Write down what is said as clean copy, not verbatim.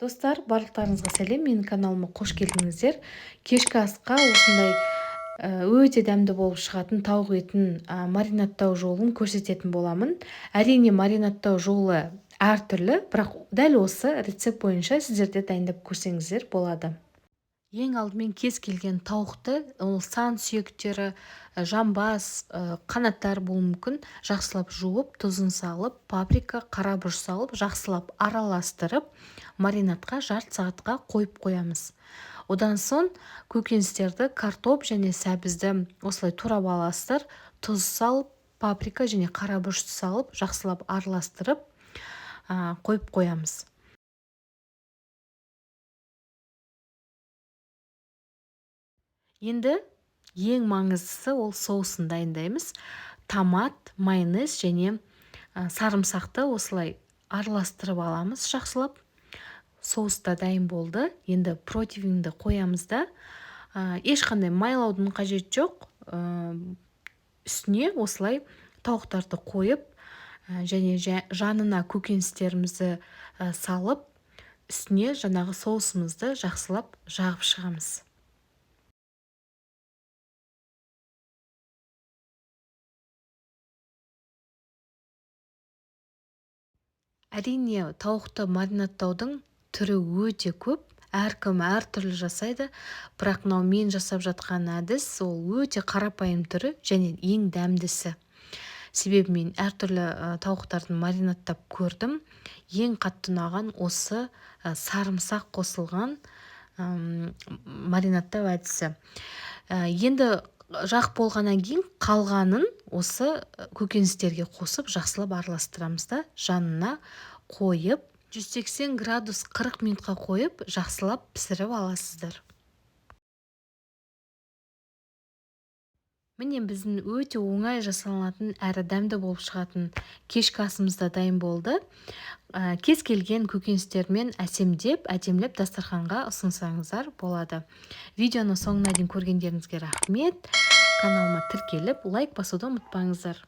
Достар, барлықтарыңызға сәлем. Менің каналыма қош келдіңіздер. Кешкі асқа осындай өте дәмді болып шығатын тауық етін маринадтау жолын көрсететін боламын. Әрине, маринадтау жолы әртүрлі, бірақ дәл осы рецепт бойынша сіздерде дайындап көрсеңіздер болады. Ең алдымен кез келген тауықты, ол сан сүйектері, жамбас, қанаттар болуы мүмкін, жақсылап жуып, тұзын салып, паприка, қарабұрыш салып, жақсылап араластырып, маринадқа жарты сағатқа қойып қоямыз. Одан соң көкөністерді, картоп және сәбізді осылай турап аласыздар, тұз салып, паприка және қарабұрышты салып, жақсылап араластырып қойып қоямыз. Енді ең маңыздысы ол соусын дайындаймыз. Томат, майонез және сарымсақты осылай араластырып аламыз жақсылап. Соус та дайын болды. Енді противинді қоямыз да. Ешқандай майлаудың қажеті жоқ. Үстіне осылай тауықтарды қойып, және жанына көкөністерімізді салып, үстіне жаңағы соусымызды жақсылап жағып шығамыз. Әрине, тауықты маринадтаудың түрі өте көп. Әркім әртүрлі жасайды, бірақ мынау мен жасап жатқан әдіс ол өте қарапайым түрі және ең дәмдісі. Себебі мен әртүрлі тауықтардың маринадтап көрдім. Ең қатты ұнаған осы сарымсақ қосылған маринадтау әдісі. Енді жақ болғаннан кейін қалғанын осы көкөністерге қосып жақсылап араластырамыз да, жанына қойып 180 градус 40 минутқа қойып жақсылап пісіріп аласыздар. Міне біздің өте оңай жасалынатын әрі дәмді болып шығатын кешкі асымыз да дайын болды. Кез келген көкөністермен әдемілеп дастарханға ұсынсаңыздар болады. Видеоны соңына дейін көргендеріңізге рахмет. Каналыма тіркеліп, лайк басуды ұмытпаңыздар.